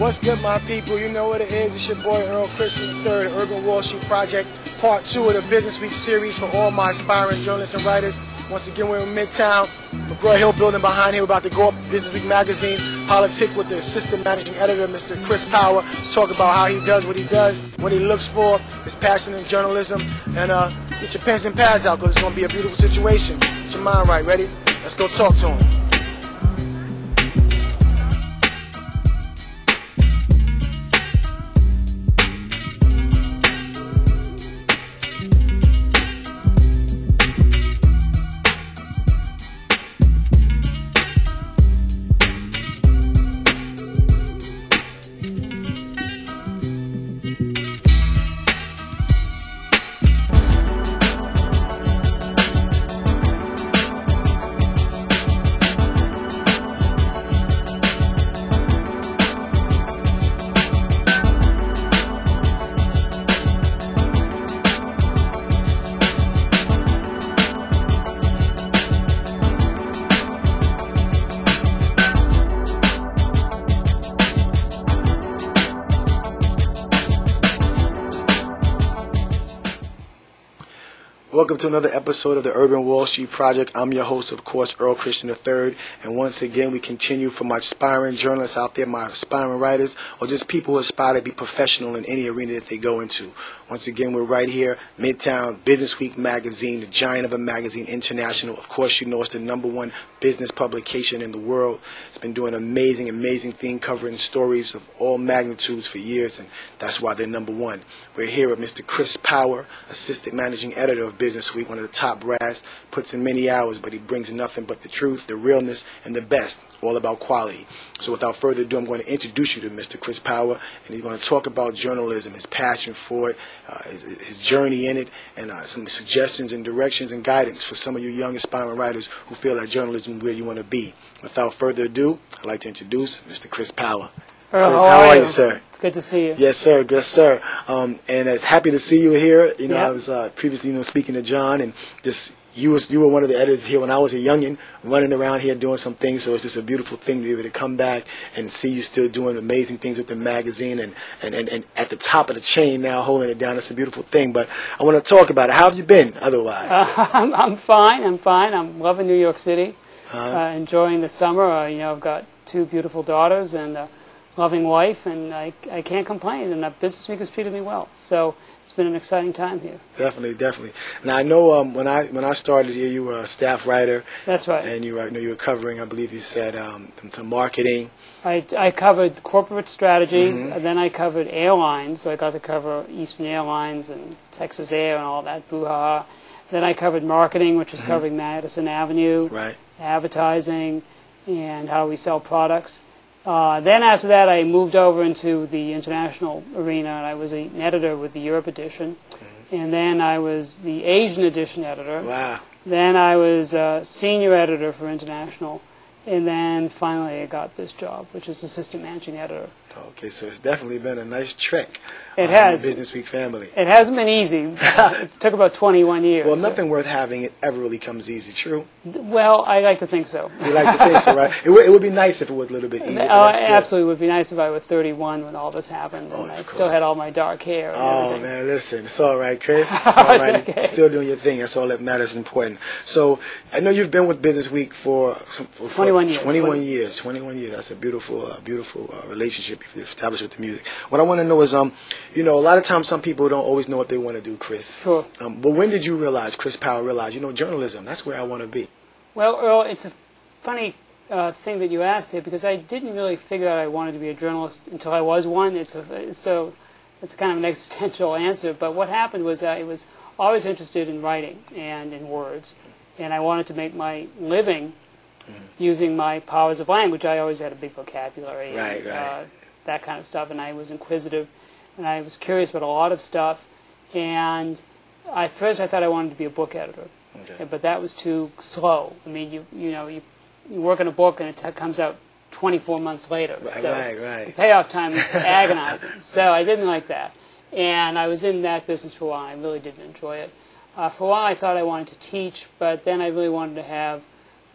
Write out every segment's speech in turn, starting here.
What's good, my people? You know what it is. It's your boy Earl Christian III, the Urban Wall Street Project, part 2 of the Business Week series for all my aspiring journalists and writers. Once again, we're in Midtown, McGraw-Hill building behind here. We're about to go up Business Week magazine, politic with the assistant managing editor, Mr. Chris Power, talk about how he does, what he looks for, his passion in journalism, and get your pens and pads out because it's going to be a beautiful situation. Get your mind right. Ready? Let's go talk to him. Welcome to another episode of the Urban Wall Street Project. I'm your host, of course, Earl Christian III. And once again, we continue for my aspiring journalists out there, my aspiring writers, or just people who aspire to be professional in any arena that they go into. Once again, we're right here, Midtown, Business Week magazine, the giant of a magazine, international. Of course, you know it's the #1 business publication in the world. It's been doing amazing, amazing thing, covering stories of all magnitudes for years, and that's why they're #1. We're here with Mr. Chris Power, assistant managing editor of Business Week, one of the top brass, puts in many hours, but he brings nothing but the truth, the realness, and the best, all about quality. So without further ado, I'm going to introduce you to Mr. Chris Power, and he's going to talk about journalism, his passion for it, his journey in it, and some suggestions and directions and guidance for some of you young aspiring writers who feel that journalism is where you want to be. Without further ado, I'd like to introduce Mr. Chris Power. Earl, Chris, how are you, sir? It's good to see you. Yes, sir. Yes, sir. And happy to see you here. You know, Yep. I was previously, speaking to John, and just you were one of the editors here when I was a youngin', running around here doing some things. So it's just a beautiful thing to be able to come back and see you still doing amazing things with the magazine and at the top of the chain now, holding it down. It's a beautiful thing. But I want to talk about it. How have you been otherwise? I'm fine. I'm loving New York City. Enjoying the summer. I've got 2 beautiful daughters and a loving wife, and I can't complain. And Business Week has treated me well. So it's been an exciting time here. Definitely. Now I know when I started here, you were a staff writer. That's right. And you were covering, I believe you said, the marketing. I covered corporate strategies, and then I covered airlines. So I got to cover Eastern Airlines and Texas Air and all that boo-ha. Then I covered marketing, which is covering Madison Avenue, right, advertising, and how we sell products. Then after that, I moved over into the international arena, and I was an editor with the Europe edition. And then I was the Asian edition editor. Wow. Then I was a senior editor for international. And then finally I got this job, which is assistant managing editor. Okay, so it's definitely been a nice trek. It has. The Business Week family. It hasn't been easy. It took about 21 years. Well, nothing worth having it ever really comes easy, true? Well, I like to think so. You like to think so, right? It would be nice if it was a little bit easier. It absolutely would be nice if I were 31 when all this happened and I still had all my dark hair and everything. Man, listen, it's all right, Chris. It's all right. It's okay. You're still doing your thing. That's all that matters, important. So I know you've been with Business Week for 21 years. 21 years. 21 years. That's a beautiful relationship you've established with the music. What I want to know is, a lot of times some people don't always know what they want to do, Chris. Sure. But when did you realize, Chris Power realized, journalism, that's where I want to be? Well, Earl, it's a funny thing that you asked here because I didn't really figure out I wanted to be a journalist until I was one. It's kind of an existential answer. But what happened was I was always interested in writing and in words, and I wanted to make my living using my powers of language. I always had a big vocabulary, right. That kind of stuff, and I was inquisitive, and I was curious about a lot of stuff. And at first I thought I wanted to be a book editor. Okay. But that was too slow. I mean, you work on a book and it comes out 24 months later. Right. The payoff time is agonizing. So I didn't like that. And I was in that business for a while. I really didn't enjoy it. For a while I thought I wanted to teach, but then I really wanted to have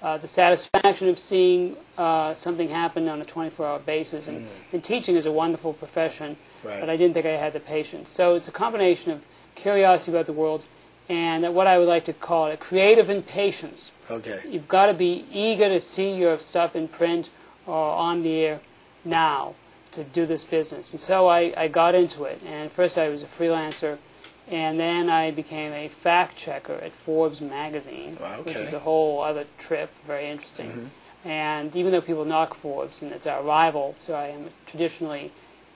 the satisfaction of seeing something happen on a 24-hour basis. And teaching is a wonderful profession, but I didn't think I had the patience. So it's a combination of curiosity about the world and what I would like to call it, creative impatience. Okay. You've got to be eager to see your stuff in print or on the air now to do this business. And so I got into it. And first I was a freelancer, and then I became a fact checker at Forbes magazine, which is a whole other trip, very interesting. And even though people knock Forbes, and it's our rival, so I am traditionally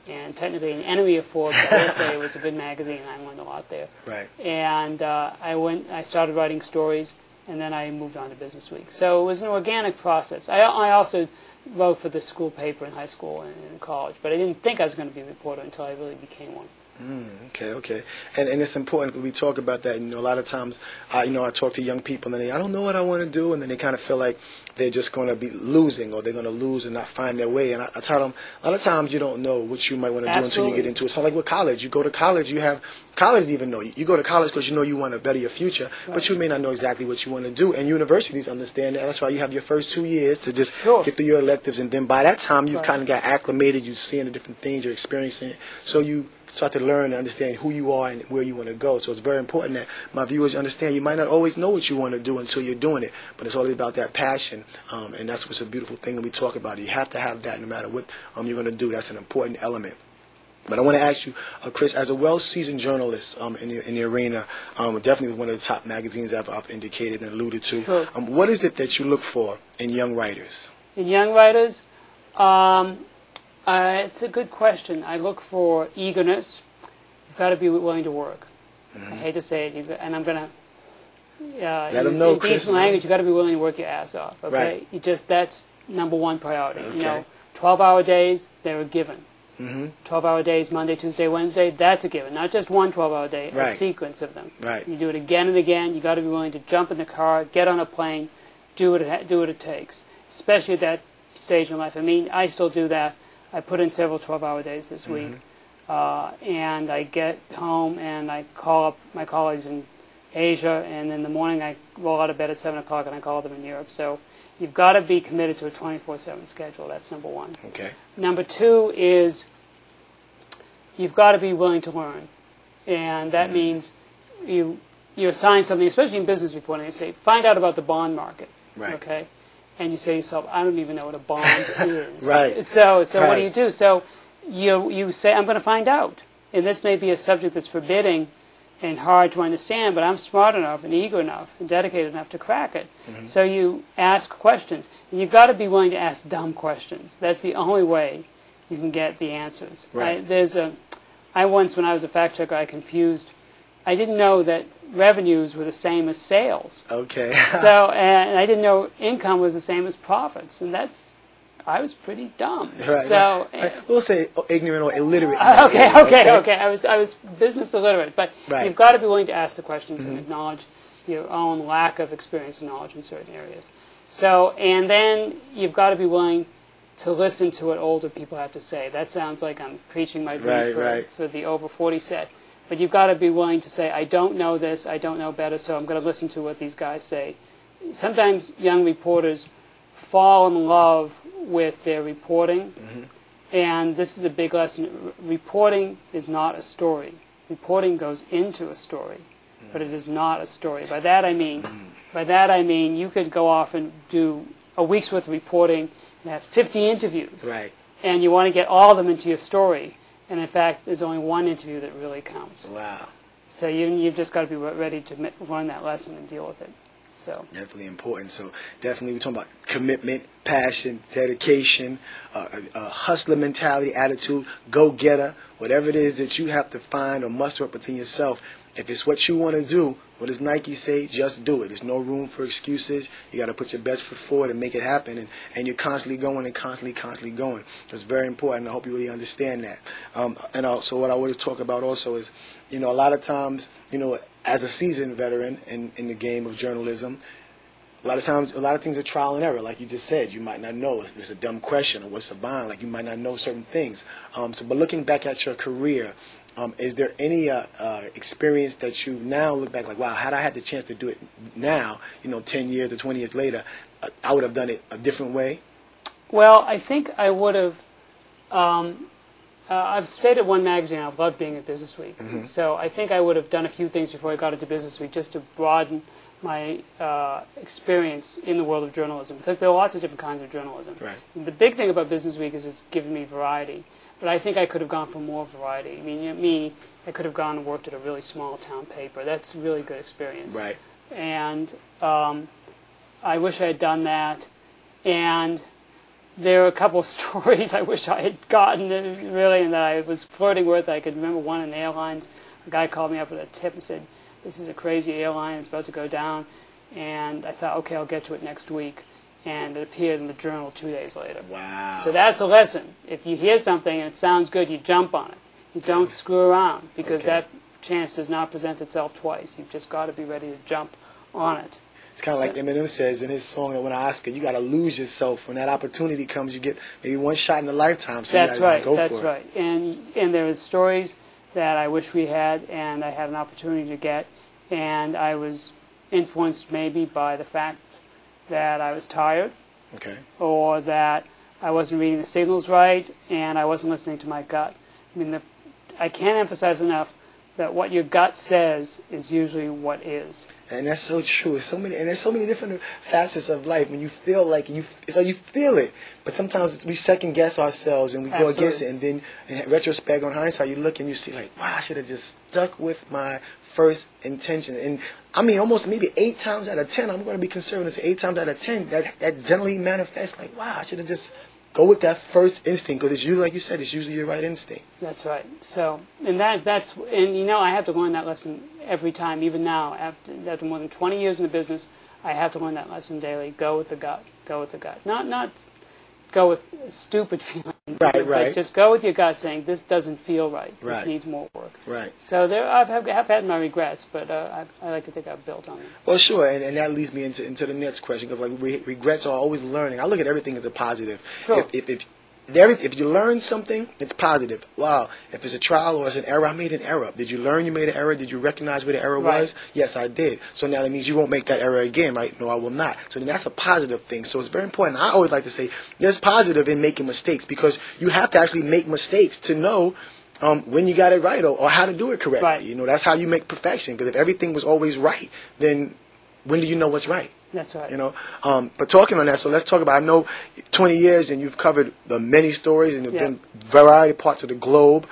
and technically an enemy of Forbes, I will say it was a good magazine, and I learned a lot there. Right. And I started writing stories, and then I moved on to BusinessWeek. So it was an organic process. I also wrote for the school paper in high school and in college, but I didn't think I was going to be a reporter until I really became one. Okay. And it's important because we talk about that. A lot of times, I talk to young people and I don't know what I want to do, and then they kind of feel like they're just going to be losing, or they're going to lose and not find their way. And I tell them, a lot of times you don't know what you might want to do until you get into it. It's not like with college. You go to college, college doesn't even know. You go to college because you want to better your future, but you may not know exactly what you want to do. And universities understand that. That's why you have your first 2 years to just get through your electives, and then by that time you've kind of got acclimated. You're seeing the different things, you're experiencing it. So you start to learn and understand who you are and where you want to go. So it's very important that my viewers understand you might not always know what you want to do until you're doing it, but it's all about that passion, and that's what's a beautiful thing that we talk about. You have to have that no matter what you're going to do. That's an important element. But I want to ask you, Chris, as a well-seasoned journalist in the arena, definitely one of the top magazines I've indicated and alluded to, what is it that you look for in young writers? In young writers? It's a good question. I look for eagerness. You've got to be willing to work. I hate to say it, and I'm going to let them know, Chris. Decent language. You've got to be willing to work your ass off. Okay, that's number one priority. 12-hour days, they're a given. 12-hour days, Monday, Tuesday, Wednesday, that's a given. Not just one 12-hour day, a sequence of them. You do it again and again. You've got to be willing to jump in the car, get on a plane, do what it takes, especially at that stage in life. I mean, I still do that. I put in several 12-hour days this week, and I get home and I call up my colleagues in Asia, and in the morning I roll out of bed at 7 o'clock and I call them in Europe. So you've got to be committed to a 24/7 schedule. That's number one. Number two is you've got to be willing to learn, and that means you assign something, especially in business reporting. They say, find out about the bond market. Okay. And you say to yourself, I don't even know what a bond is. So what do you do? So you say, I'm going to find out. And this may be a subject that's forbidding and hard to understand, but I'm smart enough and eager enough and dedicated enough to crack it. So you ask questions. And you've got to be willing to ask dumb questions. That's the only way you can get the answers. I once, when I was a fact checker, I didn't know that revenues were the same as sales. So, and I didn't know income was the same as profits, and I was pretty dumb. We'll say ignorant or illiterate. Okay. I was business illiterate, but you've got to be willing to ask the questions and acknowledge your own lack of experience and knowledge in certain areas. So, and then you've got to be willing to listen to what older people have to say. That sounds like I'm preaching my dream for the over 40 set. But you've got to be willing to say, I don't know this, I don't know better, so I'm going to listen to what these guys say. Sometimes young reporters fall in love with their reporting, and this is a big lesson. Reporting is not a story. Reporting goes into a story, but it is not a story. By that I mean you could go off and do a week's worth of reporting and have 50 interviews, and you want to get all of them into your story. And in fact, there's only one interview that really counts. So you've just got to be ready to learn that lesson and deal with it. So definitely important. So definitely we're talking about commitment, passion, dedication, hustler mentality, attitude, go-getter, whatever it is that you have to find or muster up within yourself. If it's what you want to do, what does Nike say? Just do it. There's no room for excuses. You got to put your best foot forward and make it happen. And you're constantly going and constantly going. It's very important. I hope you really understand that. And also what I want to talk about also is, a lot of times, as a seasoned veteran in the game of journalism, a lot of times, a lot of things are trial and error. Like you just said, you might not know if it's a dumb question or what's a bond. Like you might not know certain things. But looking back at your career, is there any experience that you now look back like, wow, had I had the chance to do it now, 10 years or 20 years later, I would have done it a different way? Well, I think I would have. I've stayed at one magazine. I've loved being at BusinessWeek. Mm-hmm. So I think I would have done a few things before I got into BusinessWeek just to broaden my experience in the world of journalism, because there are lots of different kinds of journalism. Right. And the big thing about BusinessWeek is it's given me variety. But I think I could have gone for more variety. I mean, I could have gone and worked at a really small town paper. That's a really good experience. Right. And I wish I had done that. And there are a couple of stories I wish I had gotten, really, and that I was flirting with. I could remember one in the airlines. A guy called me up with a tip and said, "This is a crazy airline. It's about to go down." And I thought, okay, I'll get to it next week. And it appeared in the journal 2 days later. Wow. So that's a lesson. If you hear something and it sounds good, you jump on it. You don't screw around, because that chance does not present itself twice. You've just got to be ready to jump on it. It's kind of like Eminem says in his song that when I ask you got to lose yourself. When that opportunity comes, you get maybe one shot in a lifetime. So that's you gotta right. just go That's for right. And there are stories that I wish we had, and I had an opportunity to get, and I was influenced maybe by the fact that I was tired, Okay. or that I wasn't reading the signals right, and I wasn't listening to my gut. I mean, I can't emphasize enough that what your gut says is usually what is. And that's so true. There's so many different facets of life when you feel like you feel it, but sometimes we second guess ourselves and we go against it. And then in retrospect, on hindsight, you look and you see like, wow, I should have just stuck with my first intention. And I mean, almost maybe 8 times out of 10, I'm going to be conservative. 8 times out of 10, that generally manifests like, wow, I should have just go with that first instinct, because it's usually, like you said, it's usually your right instinct. That's right. So, and I have to learn that lesson every time, even now, after more than 20 years in the business, I have to learn that lesson daily. Go with the gut. Go with the gut. Not go with a stupid feeling. Right. But just go with your gut, saying this doesn't feel right. Right. This needs more work. Right. So I've had my regrets, but I like to think I've built on them. Well, sure, and that leads me into the next question, because like regrets are always learning. I look at everything as a positive. Sure. If you learn something, it's positive. Wow. If it's a trial or it's an error, I made an error. Did you learn you made an error? Did you recognize where the error was? Yes, I did. So now that means you won't make that error again, right? No, I will not. So then that's a positive thing. So it's very important. I always like to say there's positive in making mistakes, because you have to actually make mistakes to know when you got it right, or how to do it correctly. Right. You know, that's how you make perfection. Because if everything was always right, then when do you know what's right? That's right. You know, but talking on that, so let's talk about, I know 20 years and you've covered the many stories and there have been variety of parts of the globe.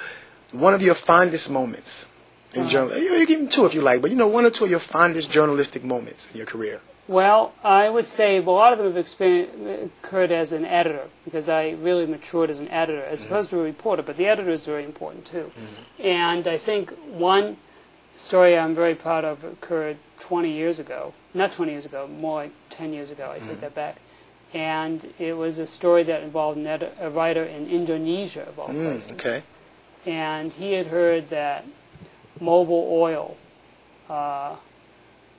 One of your fondest moments in journalism, you can give me 2 if you like, but 1 or 2 of your fondest journalistic moments in your career. Well, I would say a lot of them have occurred as an editor, because I really matured as an editor as opposed to a reporter, but the editor is very important too. And I think one story I'm very proud of occurred 20 years ago. Not 20 years ago, more like 10 years ago, I take that back. And it was a story that involved a writer in Indonesia, of all places. Okay. And he had heard that Mobil Oil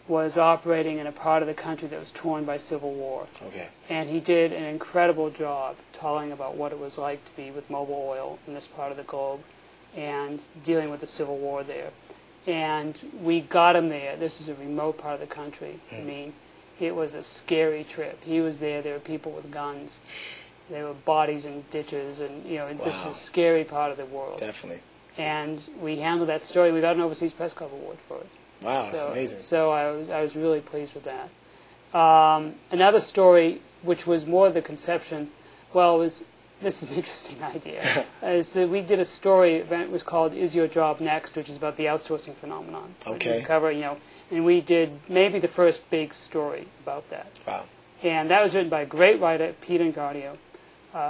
was operating in a part of the country that was torn by civil war. Okay. And he did an incredible job telling about what it was like to be with Mobil Oil in this part of the globe and dealing with the civil war there. And we got him there. This is a remote part of the country. I mean, it was a scary trip. He was there. There were people with guns. There were bodies in ditches. And, this is a scary part of the world. Definitely. And we handled that story. We got an Overseas Press Club Award for it. Wow, that's amazing. So I was really pleased with that. Another story, which was more the conception, this is an interesting idea, is that we did a story, it was called Is Your Job Next?, which is about the outsourcing phenomenon. Okay. We cover, and we did maybe the first big story about that. Wow. And that was written by a great writer, Peter Ingardio,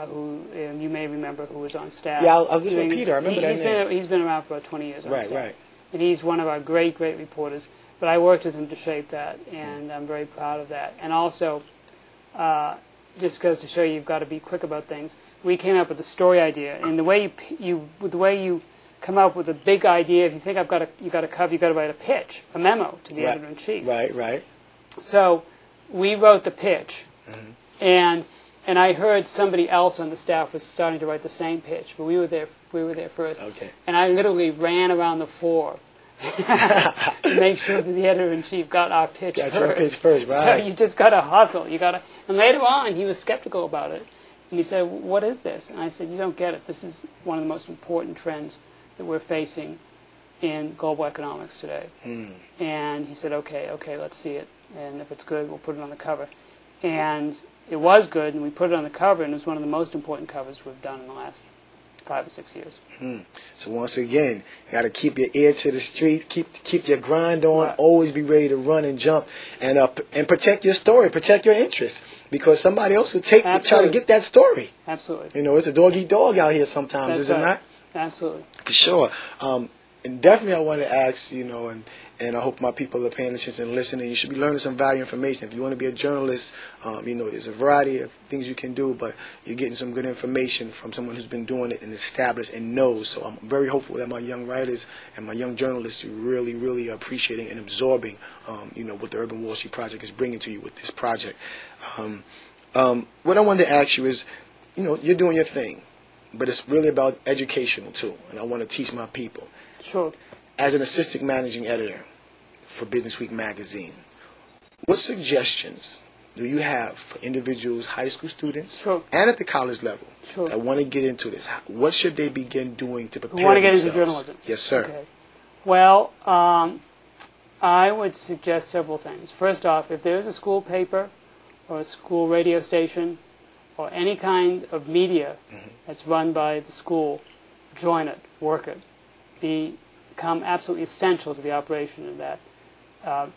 who you may remember, who was on staff. Yeah, I was just with Peter. I remember that name. He's been around for about 20 years on staff. Right. And he's one of our great, great reporters. But I worked with him to shape that, and I'm very proud of that. And also, just goes to show you've got to be quick about things. We came up with a story idea, and the way you come up with a big idea, if you think you got to write a pitch, a memo to the editor in chief. Right. So we wrote the pitch, and I heard somebody else on the staff was starting to write the same pitch, but we were there first. Okay. And I literally ran around the floor make sure that the editor-in-chief got our pitch Got first. your pitch first, right. So you just got to hustle. And later on, he was skeptical about it. And he said, what is this? And I said, you don't get it. This is one of the most important trends that we're facing in global economics today. And he said, okay, let's see it. And if it's good, we'll put it on the cover. And it was good, and we put it on the cover, and it was one of the most important covers we've done in the last 5 or 6 years. So once again, you got to keep your ear to the street, keep your grind on, Right. always be ready to run and jump, and protect your story, protect your interests, because somebody else will try to Absolutely. get that story. Absolutely. You know, it's a dog eat dog out here sometimes, That's is it right. not? Absolutely. For sure. And definitely I want to ask, and I hope my people are paying attention and listening. You should be learning some value information. If you want to be a journalist, there's a variety of things you can do, but you're getting some good information from someone who's been doing it and established and knows. So I'm very hopeful that my young writers and my young journalists are really, really appreciating and absorbing, what the Urban Wall Street Project is bringing to you with this project. What I wanted to ask you is, you're doing your thing, but it's really about educational too, and I want to teach my people. Sure. As an assistant managing editor for BusinessWeek magazine, what suggestions do you have for individuals, high school students, Sure. and at the college level Sure. that want to get into this? What should they begin doing to prepare Who want to get into themselves? journalism? Yes, sir. Okay. Well, I would suggest several things. First off, if there is a school paper or a school radio station or any kind of media that's run by the school, join it, work it. Become absolutely essential to the operation of that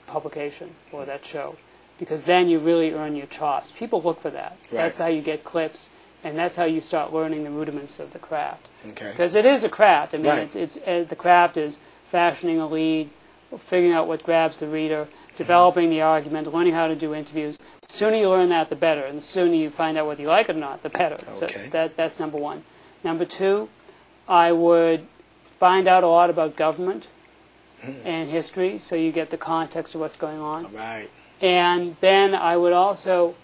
publication or that show, because then you really earn your chops. People look for that. Right. That's how you get clips, and that's how you start learning the rudiments of the craft. Okay. Because it is a craft. I mean, Right. it's the craft is fashioning a lead, figuring out what grabs the reader, developing the argument, learning how to do interviews. The sooner you learn that, the better, and the sooner you find out whether you like it or not, the better. Okay. So that's number one. Number two, I would find out a lot about government and history, so you get the context of what's going on. All right. And then I would also,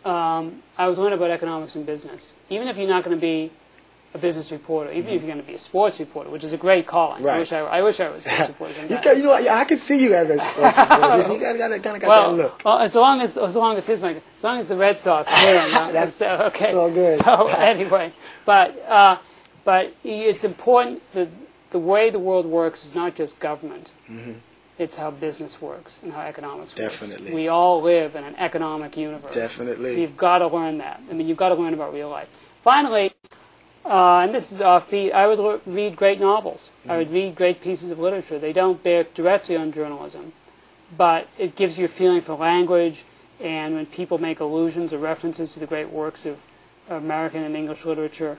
I would learn about economics and business. Even if you're not going to be a business reporter, even if you're going to be a sports reporter, which is a great calling. Right. I wish I was a sports reporter sometime. I can see you as a sports reporter. You got that look. Well, as long as the Red Sox win, that's okay. It's all good. So anyway, but it's important that the way the world works is not just government. It's how business works and how economics works. Definitely. We all live in an economic universe. Definitely. So you've got to learn that. I mean, you've got to learn about real life. Finally, and this is offbeat, I would read great novels. I would read great pieces of literature. They don't bear directly on journalism, but it gives you a feeling for language, and when people make allusions or references to the great works of American and English literature,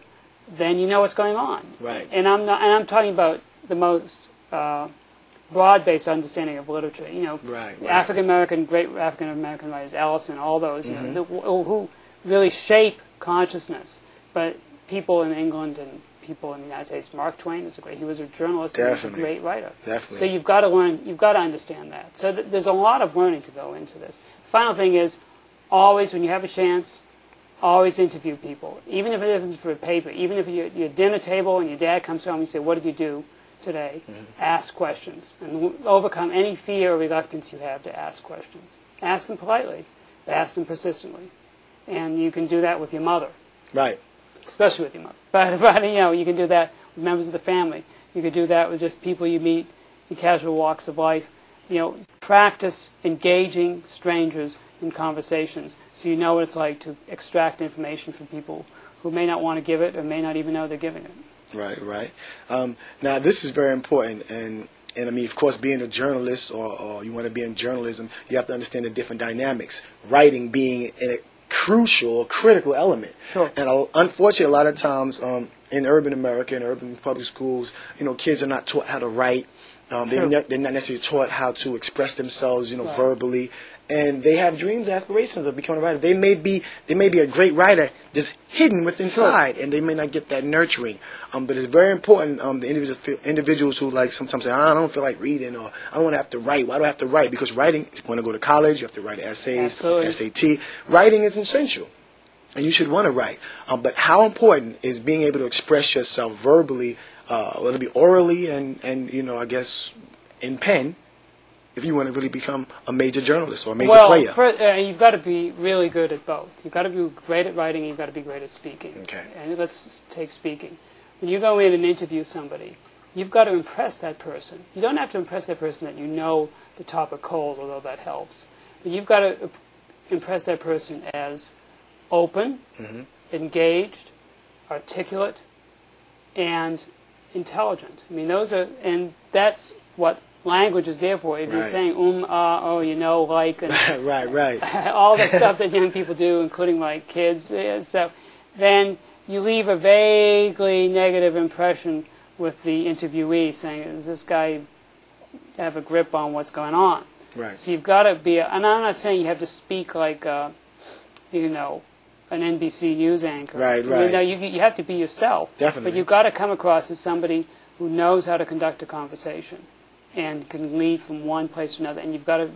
then you know what's going on. Right. And I'm talking about the most broad-based understanding of literature. Right. Great African American writers, Ellison, all those, who really shape consciousness. But people in England and people in the United States, Mark Twain he was a journalist and he was a great writer. Definitely. So you've got to learn, you've got to understand that. So there's a lot of learning to go into this. The final thing is, always when you have a chance, always interview people, even if it isn't for a paper, even if you're at your dinner table and your dad comes home and you say, what did you do today? Ask questions and overcome any fear or reluctance you have to ask questions. Ask them politely, but ask them persistently. And you can do that with your mother. Right. Especially with your mother. But you can do that with members of the family. You can do that with just people you meet in casual walks of life. Practice engaging strangers in conversations so you know what it's like to extract information from people who may not want to give it or may not even know they're giving it. Right. Now, this is very important, and I mean, of course, being a journalist or you want to be in journalism, you have to understand the different dynamics. Writing being a crucial, critical element. Sure. And unfortunately, a lot of times in urban America, in urban public schools, kids are not taught how to write. They're not necessarily taught how to express themselves, Right. verbally. And they have dreams, aspirations of becoming a writer. They may be a great writer, just hidden within inside, and they may not get that nurturing. But it's very important. The individuals who sometimes say, I don't feel like reading, or I don't want to have to write. Why do I have to write? Because writing, if you want to go to college, you have to write essays, Absolutely. SAT. Writing is essential, and you should want to write. But how important is being able to express yourself verbally, whether it be orally and I guess in pen if you want to really become a major journalist or a major player? Well, you've got to be really good at both. You've got to be great at writing and you've got to be great at speaking. Okay. And let's take speaking. When you go in and interview somebody, you've got to impress that person. You don't have to impress that person that you know the topic cold, although that helps. But you've got to impress that person as open, engaged, articulate, and intelligent. I mean, and that's what language is there for. If you're saying oh, you know, like, and right. all the stuff that young people do, including like kids, so then you leave a vaguely negative impression with the interviewee, saying, does this guy have a grip on what's going on? Right. So you've got to be, and I'm not saying you have to speak like, you know, an NBC news anchor. Right. You know, you have to be yourself. Definitely. But you've got to come across as somebody who knows how to conduct a conversation and can lead from one place to another. And you've got to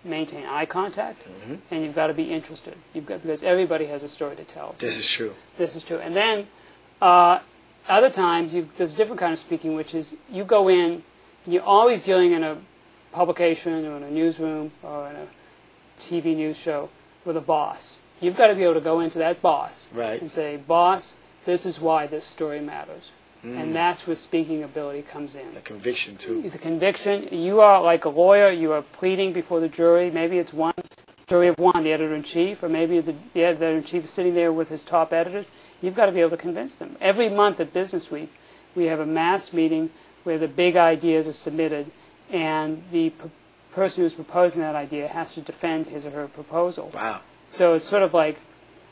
maintain eye contact, and you've got to be interested. Because everybody has a story to tell. This is true. This is true. And then other times, there's a different kind of speaking, which is you go in, and you're always dealing in a publication or in a newsroom or in a TV news show with a boss. You've got to be able to go into that boss and say, boss, this is why this story matters. And that's where speaking ability comes in. The conviction, too. The conviction. You are like a lawyer. You are pleading before the jury. Maybe it's one jury of one, the editor-in-chief, or maybe the editor-in-chief is sitting there with his top editors. You've got to be able to convince them. Every month at BusinessWeek, we have a mass meeting where the big ideas are submitted, and the person who's proposing that idea has to defend his or her proposal. Wow. So it's sort of like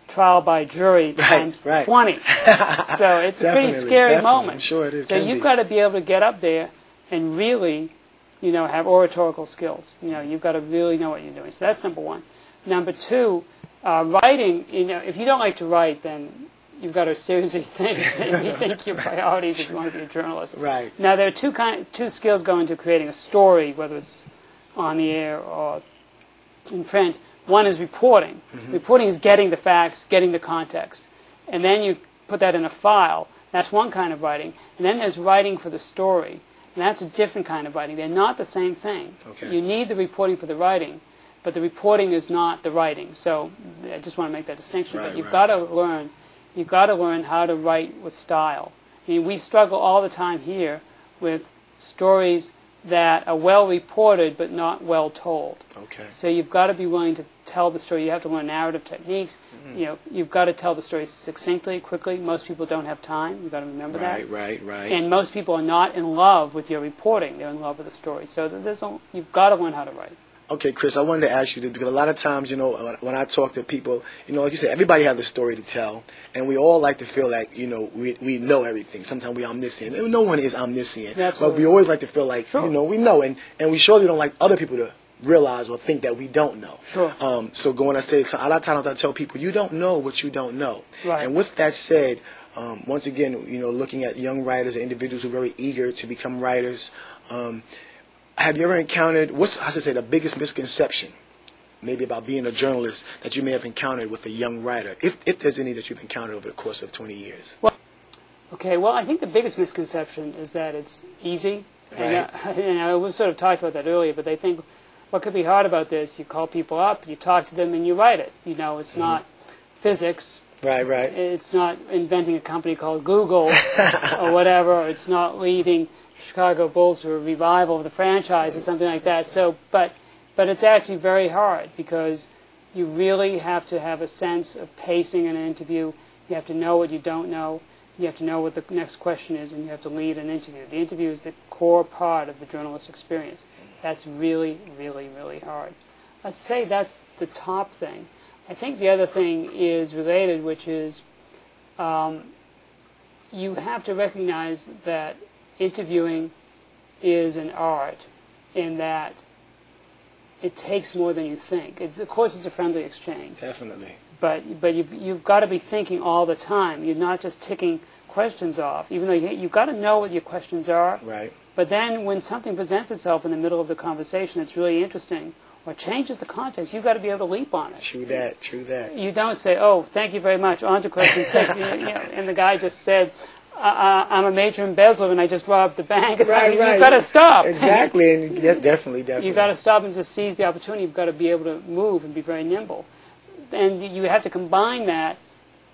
trial by jury times 20. So it's a pretty scary moment. I'm sure it is. So you've got to be able to get up there and really, you know, have oratorical skills. You know, you've got to really know what you're doing. So that's number one. Number two, writing, you know, if you don't like to write, then you've got to seriously think your priorities if you want to be a journalist. Right. Now, there are two skills go into creating a story, whether it's on the air or in print. One is reporting. Reporting is getting the facts, getting the context. And then you put that in a file. That's one kind of writing. And then there's writing for the story. And that's a different kind of writing. They're not the same thing. Okay. You need the reporting for the writing, but the reporting is not the writing. So I just want to make that distinction. But you've got to learn how to write with style. I mean, we struggle all the time here with stories that are well reported but not well told. Okay. So you've got to be willing to tell the story. You have to learn narrative techniques. You know, you've got to tell the story succinctly, quickly. Most people don't have time. You've got to remember that. Right. And most people are not in love with your reporting. They're in love with the story. So you've got to learn how to write. Okay, Chris, I wanted to ask you this because a lot of times, you know, when I talk to people, you know, like you said, everybody has a story to tell, and we all like to feel like, you know, we know everything. Sometimes we're omniscient. And no one is omniscient. Absolutely. But we always like to feel like, you know, we know, and we surely don't like other people to realize or think that we don't know. Sure. So going to say, so a lot of times I tell people, you don't know what you don't know. Right. And with that said, once again, you know, looking at young writers and individuals who are very eager to become writers, have you ever encountered, the biggest misconception maybe about being a journalist that you may have encountered with a young writer, if there's any that you've encountered over the course of 20 years? Well, I think the biggest misconception is that it's easy. Right. And we sort of talked about that earlier, but they think, what could be hard about this? You call people up, you talk to them, and you write it. You know, it's not physics. Right. It's not inventing a company called Google or whatever. Or it's not leading Chicago Bulls to a revival of the franchise or something like that. So, but it's actually very hard because you really have to have a sense of pacing in an interview. You have to know what you don't know. You have to know what the next question is, and you have to lead an interview. The interview is the core part of the journalist experience. That's really, really, really hard. Let's say that's the top thing. I think the other thing is related, which is you have to recognize that interviewing is an art in that it takes more than you think. Of course, it's a friendly exchange. Definitely. But you've got to be thinking all the time. You're not just ticking questions off, even though you've got to know what your questions are. Right. But then when something presents itself in the middle of the conversation that's really interesting or changes the context, you've got to be able to leap on it. True that. You don't say, oh, thank you very much, on to question 6. And the guy just said, I'm a major embezzler and I just robbed the bank. It's Right, like, right. You've got to stop. Exactly, and yeah, definitely. You've got to stop and just seize the opportunity. You've got to be able to move and be very nimble. And you have to combine that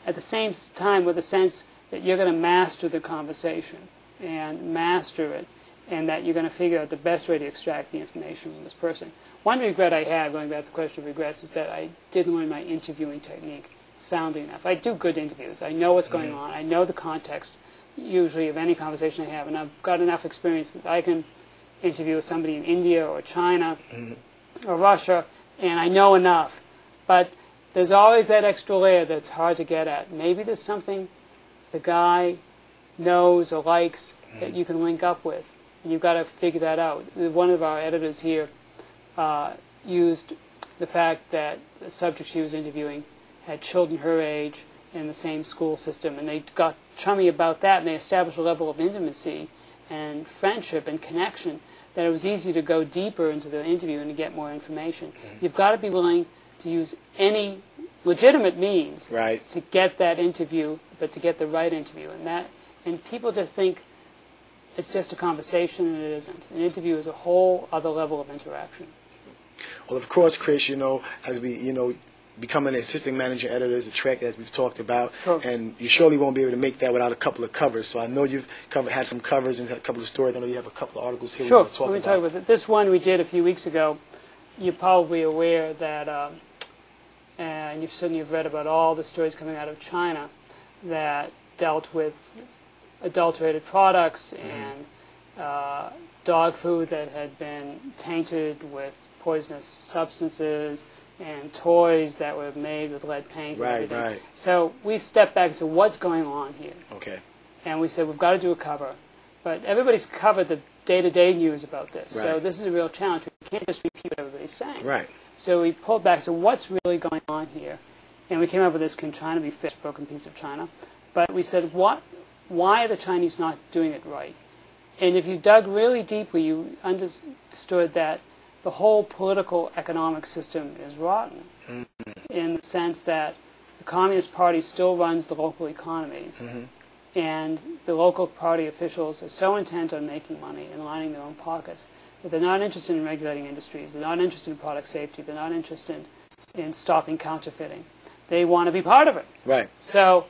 at the same time with a sense that you're going to master the conversation and master it, and that you're going to figure out the best way to extract the information from this person. One regret I have, going back to the question of regrets, is that I didn't learn my interviewing technique soundly enough. I do good interviews. I know what's going on. I know the context, usually, of any conversation I have, and I've got enough experience that I can interview somebody in India or China or Russia, and I know enough. But there's always that extra layer that's hard to get at. Maybe there's something the guy knows or likes that you can link up with, and you've got to figure that out. One of our editors here used the fact that the subject she was interviewing had children her age in the same school system, and they got chummy about that, and they established a level of intimacy and friendship and connection that it was easy to go deeper into the interview and to get more information. You've got to be willing to use any legitimate means to get that interview, but to get the right interview. And people just think it's just a conversation, and it isn't. An interview is a whole other level of interaction. Well, of course, Chris, as we, becoming an assistant managing editor is a trek, as we've talked about, and you surely won't be able to make that without a couple of covers. So I know you've had some covers and had a couple of stories. I know you have a couple of articles here. Sure. We're going to talk Let me talk about it. This one we did a few weeks ago. You're probably aware that, and you've certainly read about all the stories coming out of China that dealt with adulterated products and dog food that had been tainted with poisonous substances, and toys that were made with lead paint and everything. Right. So we stepped back and said, what's going on here? Okay. And we said, we've got to do a cover. But everybody's covered the day-to-day news about this. So this is a real challenge. We can't just repeat what everybody's saying. Right. So we pulled back, so what's really going on here? And we came up with this, can China be fixed, broken piece of China? But we said, why are the Chinese not doing it right? And if you dug really deeply, you understood that the whole political economic system is rotten in the sense that the Communist Party still runs the local economies, and the local party officials are so intent on making money and lining their own pockets that they're not interested in regulating industries, they're not interested in product safety, they're not interested in stopping counterfeiting. They want to be part of it. Right. So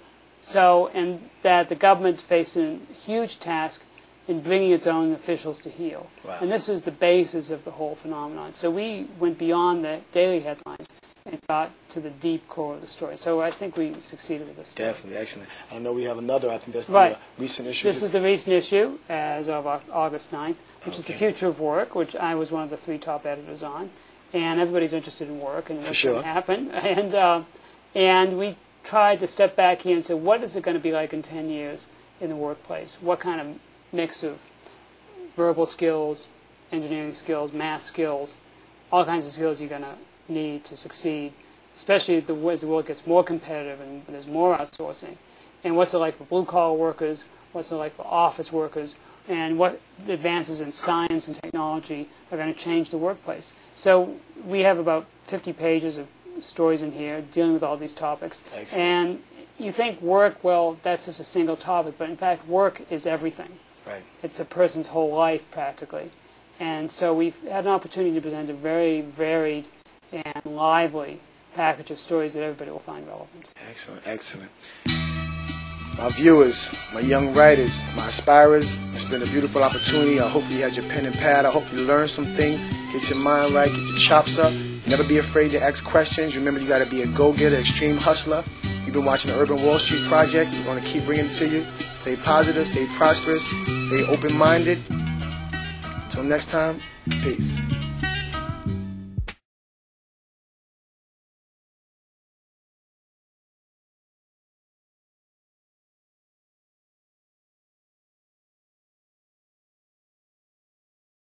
and that the government faced a huge task in bringing its own officials to heel. Wow. And this is the basis of the whole phenomenon. So we went beyond the daily headlines and got to the deep core of the story. So I think we succeeded with this story. Definitely, excellent. I know we have another, I think that's the recent issue. This is the recent issue as of August 9th, which is the future of work, which I was one of the 3 top editors on. And everybody's interested in work and what's going to happen. And we tried to step back here and say, what is it going to be like in 10 years in the workplace? What kind of mix of verbal skills, engineering skills, math skills, all kinds of skills you're going to need to succeed, especially as the world gets more competitive and there's more outsourcing. And what's it like for blue-collar workers? What's it like for office workers? And what advances in science and technology are going to change the workplace? So we have about 50 pages of stories in here dealing with all these topics. Excellent. And you think work, well, that's just a single topic, but in fact work is everything. Right. It's a person's whole life, practically. And so we've had an opportunity to present a very varied and lively package of stories that everybody will find relevant. Excellent, excellent. My viewers, my young writers, my aspirers, it's been a beautiful opportunity. I hope you had your pen and pad. I hope you learned some things, get your mind right, get your chops up. Never be afraid to ask questions. Remember, you got to be a go-getter, extreme hustler. You've been watching the Urban Wall Street Project. We're going to keep bringing it to you. Stay positive, stay prosperous, stay open-minded. Until next time, peace.